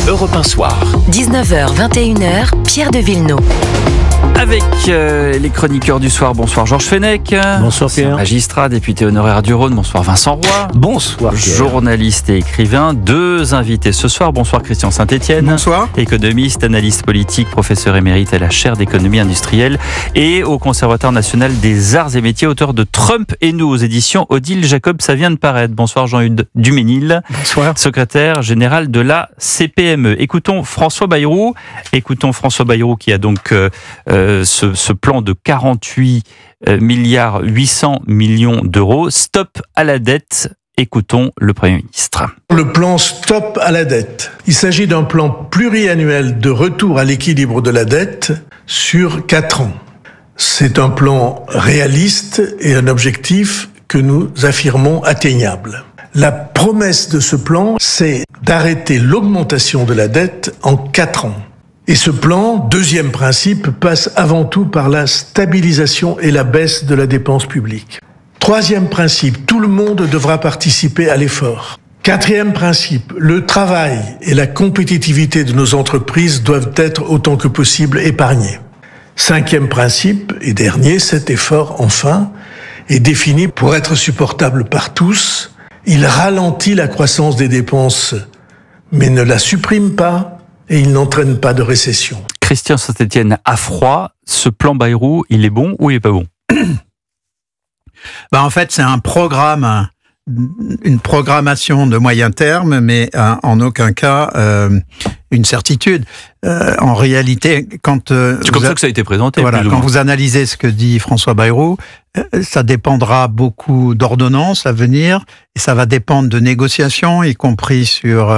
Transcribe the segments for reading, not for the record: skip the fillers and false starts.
Europe 1 Soir. 19h, 21h, Pierre de Villeneuve. Avec les chroniqueurs du soir, bonsoir Georges Fenech. Bonsoir Pierre. Magistrat, député honoraire du Rhône, bonsoir Vincent Roy. Bonsoir Pierre. Journaliste et écrivain, deux invités ce soir, bonsoir Christian Saint-Etienne. Bonsoir. Économiste, analyste politique, professeur émérite à la chaire d'économie industrielle et au Conservatoire national des arts et métiers, auteur de Trump et nous aux éditions Odile Jacob, ça vient de paraître. Bonsoir Jean-Hugues Duménil. Bonsoir. Secrétaire général de la CPME. Écoutons François Bayrou qui a donc ce plan de 48 milliards 800 millions d'euros. Stop à la dette. Écoutons le Premier ministre. Le plan Stop à la dette. Il s'agit d'un plan pluriannuel de retour à l'équilibre de la dette sur 4 ans. C'est un plan réaliste et un objectif que nous affirmons atteignable. La promesse de ce plan, c'est d'arrêter l'augmentation de la dette en 4 ans. Et ce plan, deuxième principe, passe avant tout par la stabilisation et la baisse de la dépense publique. Troisième principe, tout le monde devra participer à l'effort. Quatrième principe, le travail et la compétitivité de nos entreprises doivent être autant que possible épargnés. Cinquième principe et dernier, cet effort, enfin, est défini pour être supportable par tous. Il ralentit la croissance des dépenses, mais ne la supprime pas. Et il n'entraîne pas de récession. Christian Saint-Etienne, à froid, ce plan Bayrou, il est bon ou il est pas bon ? En fait, c'est un programme, une programmation de moyen terme, mais en aucun cas une certitude. En réalité, quand c'est comme ça que ça a été présenté. Voilà, quand vous analysez ce que dit François Bayrou, ça dépendra beaucoup d'ordonnances à venir, et ça va dépendre de négociations, y compris sur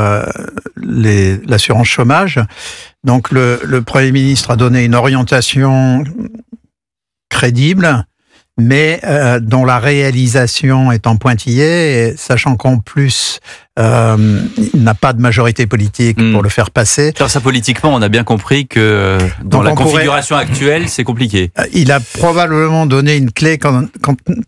l'assurance chômage. Donc le Premier ministre a donné une orientation crédible, mais dont la réalisation est en pointillé, et sachant qu'en plus il n'a pas de majorité politique pour le faire passer. Alors ça, politiquement, on a bien compris que dans la configuration actuelle, c'est compliqué. Il a probablement donné une clé quand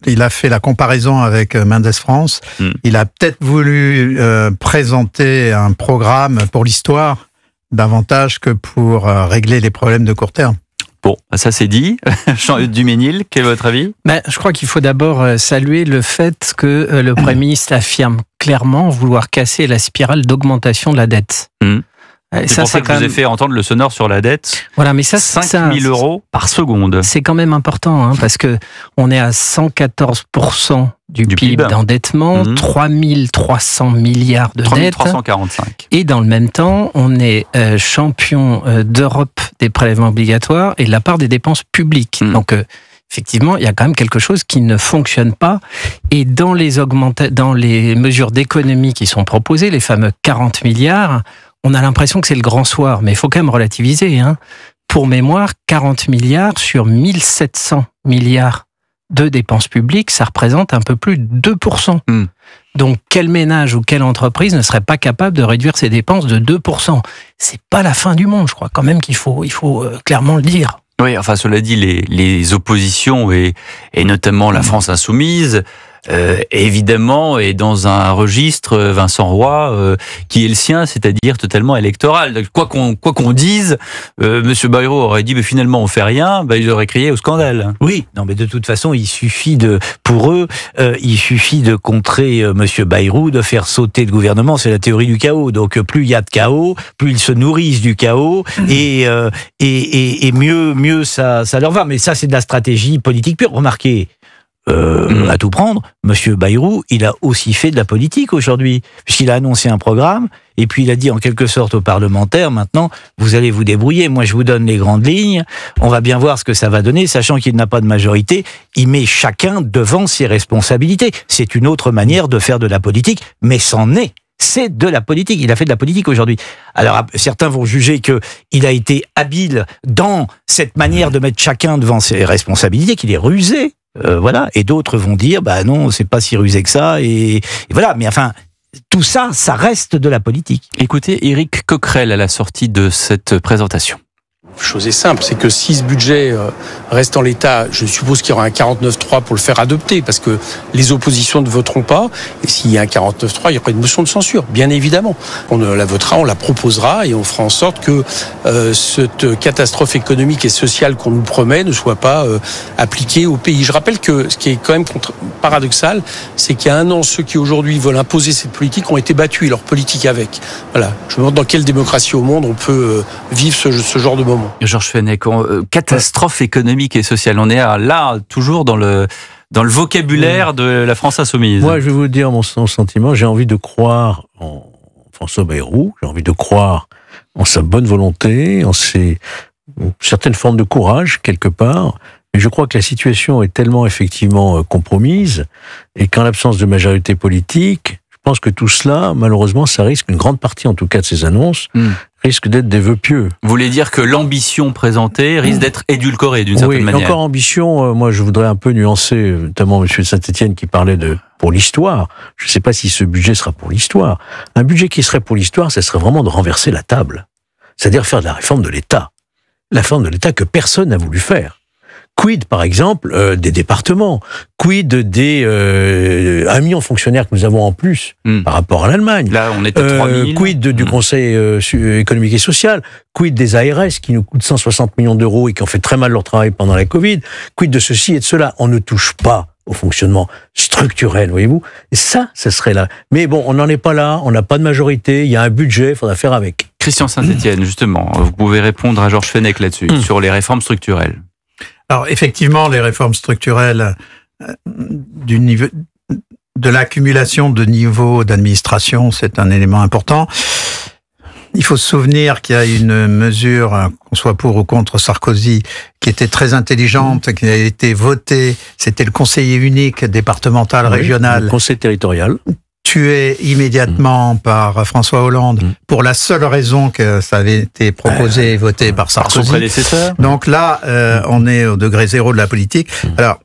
il a fait la comparaison avec Mendes France. Il a peut-être voulu présenter un programme pour l'histoire davantage que pour régler les problèmes de court terme. Bon, ça c'est dit. Jean-Hugues Duménil, quel est votre avis ? Je crois qu'il faut d'abord saluer le fait que le Premier ministre affirme clairement vouloir casser la spirale d'augmentation de la dette. C'est pour ça que je vous ai fait entendre le sonore sur la dette. Voilà, mais ça, 5 000 euros par seconde. C'est quand même important, parce que on est à 114% du PIB d'endettement, 3 300 milliards de dettes. 345. Et dans le même temps, on est champion d'Europe des prélèvements obligatoires et de la part des dépenses publiques. Donc, effectivement, il y a quand même quelque chose qui ne fonctionne pas. Et dans les mesures d'économie qui sont proposées, les fameux 40 milliards, on a l'impression que c'est le grand soir, mais il faut quand même relativiser. Pour mémoire, 40 milliards sur 1700 milliards de dépenses publiques, ça représente un peu plus de 2%. Donc, quel ménage ou quelle entreprise ne serait pas capable de réduire ses dépenses de 2% ? C'est pas la fin du monde, je crois quand même qu'il faut clairement le dire. Oui, enfin, cela dit, les oppositions et notamment la France insoumise, évidemment, est dans un registre, Vincent Roy, qui est le sien, c'est-à-dire totalement électoral. Quoi qu'on dise, Monsieur Bayrou aurait dit, mais finalement on fait rien, ils auraient crié au scandale. Oui, non, mais de toute façon, pour eux, il suffit de contrer Monsieur Bayrou, de faire sauter le gouvernement. C'est la théorie du chaos. Donc plus il y a de chaos, plus ils se nourrissent du chaos, et mieux ça leur va. Mais ça, c'est de la stratégie politique pure. Remarquez. À tout prendre, Monsieur Bayrou, il a aussi fait de la politique aujourd'hui, puisqu'il a annoncé un programme, et puis il a dit en quelque sorte aux parlementaires, maintenant, vous allez vous débrouiller, moi je vous donne les grandes lignes, on va bien voir ce que ça va donner, sachant qu'il n'a pas de majorité, il met chacun devant ses responsabilités. C'est une autre manière de faire de la politique, mais c'en est. C'est de la politique. Il a fait de la politique aujourd'hui. Alors, certains vont juger qu'il a été habile dans cette manière de mettre chacun devant ses responsabilités, qu'il est rusé. Voilà. Et d'autres vont dire, non, c'est pas si rusé que ça. Et voilà. Mais enfin, tout ça, ça reste de la politique. Écoutez Éric Coquerel à la sortie de cette présentation. chose est simple, c'est que si ce budget reste en l'état, je suppose qu'il y aura un 49.3 pour le faire adopter, parce que les oppositions ne voteront pas. Et s'il y a un 49.3, il y aura une motion de censure, bien évidemment. On la votera, on la proposera, et on fera en sorte que cette catastrophe économique et sociale qu'on nous promet ne soit pas appliquée au pays. Je rappelle que ce qui est quand même paradoxal, c'est qu'il y a un an, ceux qui aujourd'hui veulent imposer cette politique ont été battus, et leur politique avec. Voilà. Je me demande dans quelle démocratie au monde on peut vivre ce genre de moment. Georges Fenech, catastrophe économique et sociale. On est là, toujours dans le vocabulaire de la France insoumise. Moi, je vais vous dire mon sentiment. J'ai envie de croire en François Bayrou. J'ai envie de croire en sa bonne volonté, en certaines formes de courage, quelque part. Mais je crois que la situation est tellement effectivement compromise et qu'en l'absence de majorité politique, je pense que tout cela, malheureusement, ça risque, une grande partie en tout cas de ces annonces, risque d'être des vœux pieux. Vous voulez dire que l'ambition présentée risque d'être édulcorée d'une certaine manière. Oui, encore ambition, moi je voudrais un peu nuancer, notamment M. de Saint-Étienne qui parlait pour l'histoire. Je ne sais pas si ce budget sera pour l'histoire. Un budget qui serait pour l'histoire, ça serait vraiment de renverser la table. C'est-à-dire faire de la réforme de l'État. La réforme de l'État que personne n'a voulu faire. Quid, par exemple, des départements? Quid des 1 million de fonctionnaires que nous avons en plus par rapport à l'Allemagne? Là, on est à 3 000. Quid du Conseil économique et social? Quid des ARS qui nous coûtent 160 millions d'euros et qui ont fait très mal leur travail pendant la Covid? Quid de ceci et de cela? On ne touche pas au fonctionnement structurel, voyez-vous. Et ça serait là. Mais bon, on n'en est pas là, on n'a pas de majorité, il y a un budget, il faudra faire avec. Christian Saint-Étienne, justement, vous pouvez répondre à Georges Fenech là-dessus, sur les réformes structurelles. Alors, effectivement, les réformes structurelles de l'accumulation de niveaux d'administration, c'est un élément important. Il faut se souvenir qu'il y a une mesure, qu'on soit pour ou contre Sarkozy, qui était très intelligente, qui a été votée. C'était le conseiller unique départemental, régional. Le conseil territorial. Tué immédiatement par François Hollande pour la seule raison que ça avait été proposé et voté par Sarkozy. Par son prédécesseur. Donc là, on est au degré zéro de la politique. Alors,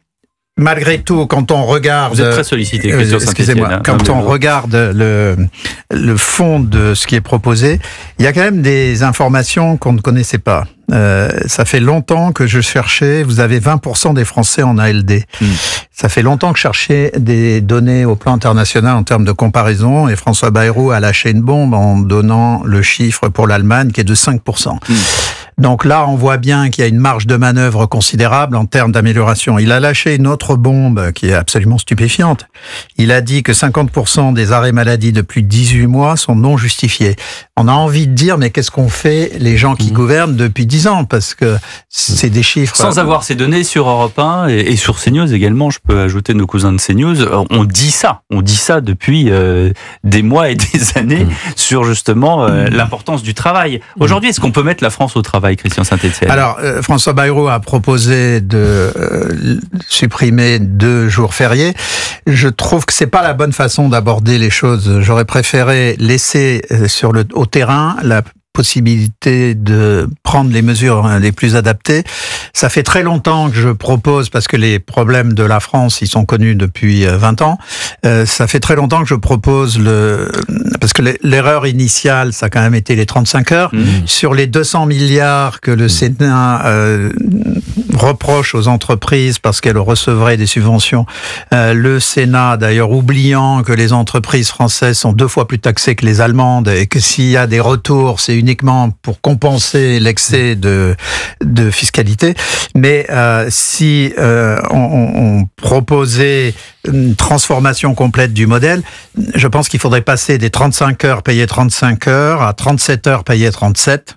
malgré tout, quand on regarde... Vous êtes très sollicité, Christian Saint-Étienne. Excusez-moi. Quand on regarde le fond de ce qui est proposé, il y a quand même des informations qu'on ne connaissait pas. Ça fait longtemps que je cherchais, vous avez 20% des Français en ALD. Ça fait longtemps que je cherchais des données au plan international en termes de comparaison, et François Bayrou a lâché une bombe en donnant le chiffre pour l'Allemagne qui est de 5%. Donc là, on voit bien qu'il y a une marge de manœuvre considérable en termes d'amélioration. Il a lâché une autre bombe qui est absolument stupéfiante. Il a dit que 50% des arrêts maladie de plus de 18 mois sont non justifiés. On a envie de dire, mais qu'est-ce qu'on fait, les gens qui gouvernent depuis 10 ans? Parce que c'est des chiffres... Sans avoir ces données sur Europe 1 et sur CNews également, je peux ajouter nos cousins de CNews, on dit ça depuis des mois et des années sur justement l'importance du travail. Aujourd'hui, est-ce qu'on peut mettre la France au travail, Christian Saint-Étienne? Alors, François Bayrou a proposé de supprimer 2 jours fériés. Je trouve que c'est pas la bonne façon d'aborder les choses. J'aurais préféré laisser au terrain la possibilité de prendre les mesures les plus adaptées. Ça fait très longtemps que je propose, parce que les problèmes de la France, ils sont connus depuis 20 ans, ça fait très longtemps que je propose parce que l'erreur initiale, ça a quand même été les 35 heures. Sur les 200 milliards que le Sénat reproche aux entreprises parce qu'elles recevraient des subventions, le Sénat, d'ailleurs, oubliant que les entreprises françaises sont 2 fois plus taxées que les allemandes et que s'il y a des retours, c'est uniquement pour compenser l'excès de fiscalité. Mais si on proposait une transformation complète du modèle, je pense qu'il faudrait passer des 35 heures payées 35 heures à 37 heures payées 37.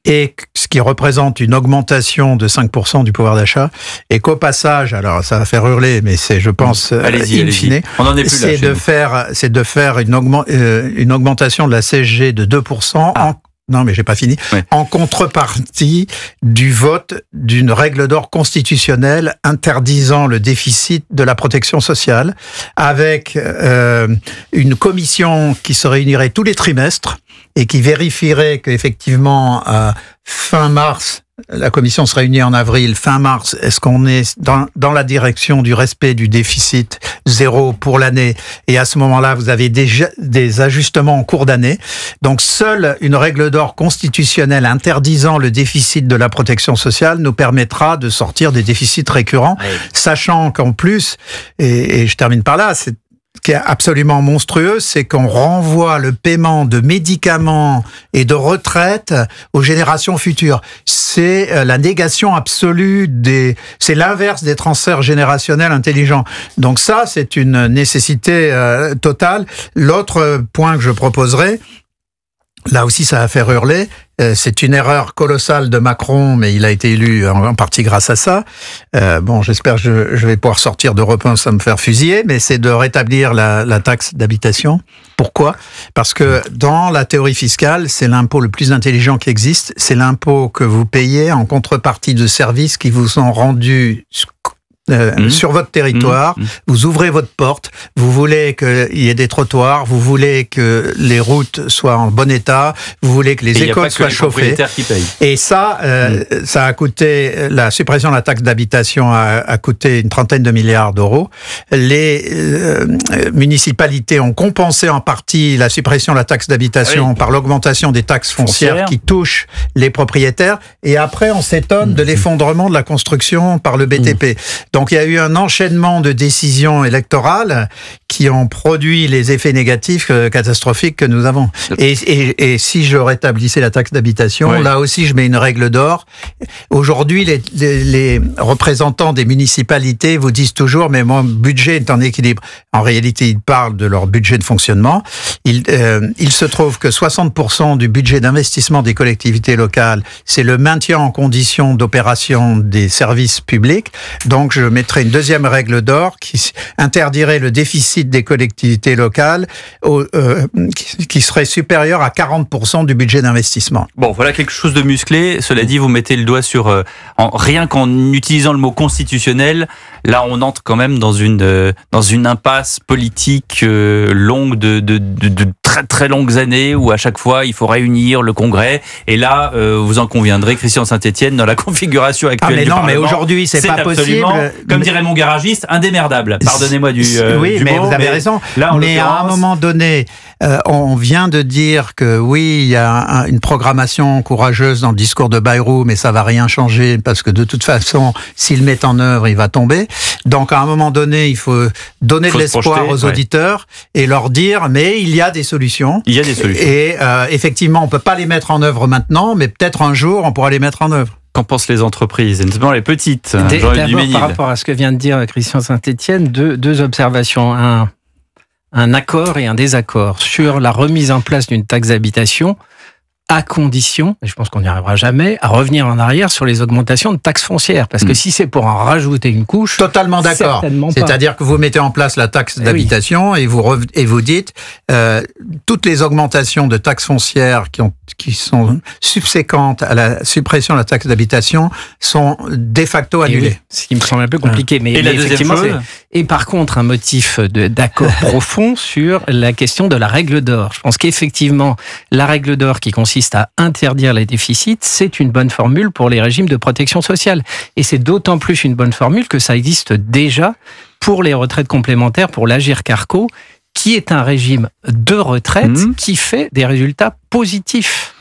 Et ce qui représente une augmentation de 5% du pouvoir d'achat, et qu'au passage, alors ça va faire hurler, mais c'est, je pense, in fine, on en est plus là, c'est de faire une augmentation de la CSG de 2% non, mais j'ai pas fini. Ouais. En contrepartie du vote d'une règle d'or constitutionnelle interdisant le déficit de la protection sociale, avec une commission qui se réunirait tous les trimestres et qui vérifierait qu'effectivement, fin mars, la commission se réunit en avril, fin mars, est-ce qu'on est dans la direction du respect du déficit zéro pour l'année? Et à ce moment-là, vous avez déjà des ajustements en cours d'année. Donc, seule une règle d'or constitutionnelle interdisant le déficit de la protection sociale nous permettra de sortir des déficits récurrents, sachant qu'en plus, et je termine par là, ce qui est absolument monstrueux, c'est qu'on renvoie le paiement de médicaments et de retraites aux générations futures. C'est la négation absolue c'est l'inverse des transferts générationnels intelligents. Donc ça, c'est une nécessité totale. L'autre point que je proposerais, là aussi ça va faire hurler, c'est une erreur colossale de Macron, mais il a été élu en partie grâce à ça. Bon, j'espère que je vais pouvoir sortir d'Europe 1 sans me faire fusiller, mais c'est de rétablir la taxe d'habitation. Pourquoi? Parce que dans la théorie fiscale, c'est l'impôt le plus intelligent qui existe. C'est l'impôt que vous payez en contrepartie de services qui vous sont rendus sur votre territoire, vous ouvrez votre porte, vous voulez qu'il y ait des trottoirs, vous voulez que les routes soient en bon état, vous voulez que les écoles soient chauffées. Et ça, ça a coûté, la suppression de la taxe d'habitation a coûté une 30aine de milliards d'euros. Les municipalités ont compensé en partie la suppression de la taxe d'habitation par l'augmentation des taxes foncières qui touchent les propriétaires. Et après, on s'étonne de l'effondrement de la construction par le BTP. Donc il y a eu un enchaînement de décisions électorales qui ont produit les effets négatifs catastrophiques que nous avons. Et si je rétablissais la taxe d'habitation, là aussi je mets une règle d'or. Aujourd'hui, les représentants des municipalités vous disent toujours « mais mon budget est en équilibre ». En réalité, ils parlent de leur budget de fonctionnement. Il se trouve que 60% du budget d'investissement des collectivités locales, c'est le maintien en condition d'opération des services publics. Donc je mettrai une deuxième règle d'or qui interdirait le déficit des collectivités locales qui serait supérieur à 40% du budget d'investissement. Bon, voilà quelque chose de musclé. Cela dit, vous mettez le doigt sur... rien qu'en utilisant le mot constitutionnel, là on entre quand même dans une impasse politique longue de très très longues années où à chaque fois il faut réunir le Congrès. Et là, vous en conviendrez, Christian Saint-Etienne, dans la configuration actuelle du Parlement, mais aujourd'hui c'est pas possible. Comme dirait mon garagiste, indémerdable. Pardonnez-moi du oui, du mais mot, vous avez raison. Là, mais à un moment donné, on vient de dire que oui, il y a une programmation courageuse dans le discours de Bayrou, mais ça va rien changer parce que de toute façon, s'il le met en œuvre, il va tomber. Donc à un moment donné, il faut donner de l'espoir aux auditeurs et leur dire, mais il y a des solutions. Il y a des solutions. Et effectivement, on peut pas les mettre en œuvre maintenant, mais peut-être un jour, on pourra les mettre en œuvre. Qu'en pensent les entreprises, et notamment les petites? D'abord, par rapport à ce que vient de dire Christian Saint-Etienne, deux observations. Un accord et un désaccord sur la remise en place d'une taxe d'habitation, à condition, et je pense qu'on n'y arrivera jamais, à revenir en arrière sur les augmentations de taxes foncières. Parce que si c'est pour en rajouter une couche... Totalement d'accord. C'est-à-dire que vous mettez en place la taxe d'habitation et vous dites toutes les augmentations de taxes foncières qui sont subséquentes à la suppression de la taxe d'habitation sont de facto annulées. Ce qui me semble un peu compliqué. Mais la deuxième chose... Et par contre, un motif d'accord profond sur la question de la règle d'or. Je pense qu'effectivement, la règle d'or qui consiste à interdire les déficits, c'est une bonne formule pour les régimes de protection sociale. Et c'est d'autant plus une bonne formule que ça existe déjà pour les retraites complémentaires, pour l'Agirc-Arrco, qui est un régime de retraite qui fait des résultats positifs.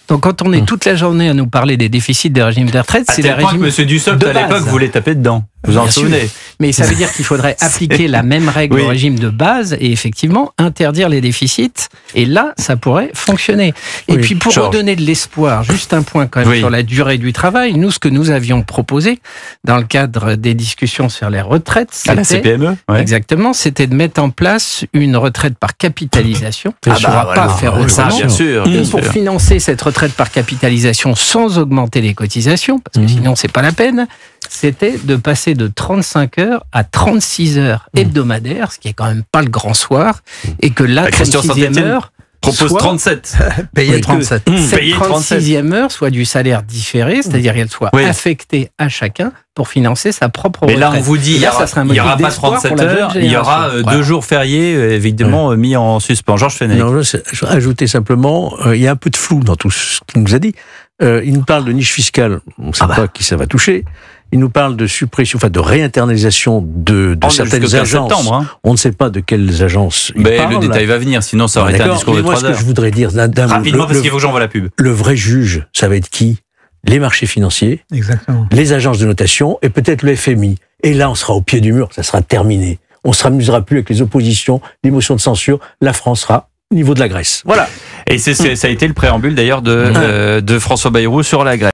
Donc quand on est toute la journée à nous parler des déficits des régimes de retraite, c'est des régimes que M. Dussopt, à l'époque, voulait taper dedans. Vous en souvenez. Mais ça veut dire qu'il faudrait appliquer la même règle au régime de base et effectivement interdire les déficits. Et là, ça pourrait fonctionner. Et puis pour redonner de l'espoir, juste un point quand même sur la durée du travail. Nous, ce que nous avions proposé dans le cadre des discussions sur les retraites, c'était la CPME, exactement, c'était de mettre en place une retraite par capitalisation. On ne va pas faire autrement. Bien sûr. Pour financer cette retraite par capitalisation sans augmenter les cotisations, parce que sinon c'est pas la peine, c'était de passer de 35 heures à 36 heures hebdomadaires, ce qui est quand même pas le grand soir, et que la 36e heure propose soit 37. Payer 37. cette Payer 36e heure soit du salaire différé, c'est-à-dire qu'elle soit Oui. affectée à chacun pour financer sa propre Mais retraite. là, on vous dit, Et il là, n'y ça serait un aura motif pas d'espoir 37 pour la jeune heures, il y aura génération. 2 jours fériés, évidemment, mis en suspens. Georges Fenech. Non, je vais ajouter simplement, il y a un peu de flou dans tout ce qu'il nous a dit. Il nous parle de niche fiscale, on ne sait pas qui ça va toucher. Il nous parle de suppression, enfin de réinternalisation de certaines jusqu'au 15 agences. septembre, hein. On ne sait pas de quelles agences il Mais parle. le détail va venir, sinon ça aurait été un D'accord, discours de mais moi, 3 ce que heures. je voudrais dire d'un mot, Rapidement, parce qu'il faut que j'envoie la pub. le vrai juge, ça va être qui? Les marchés financiers, Exactement. les agences de notation et peut-être le FMI. Et là, on sera au pied du mur, ça sera terminé. On ne s'amusera plus avec les oppositions, les motions de censure. La France sera au niveau de la Grèce. Voilà. Et ça a été le préambule d'ailleurs de François Bayrou sur la Grèce.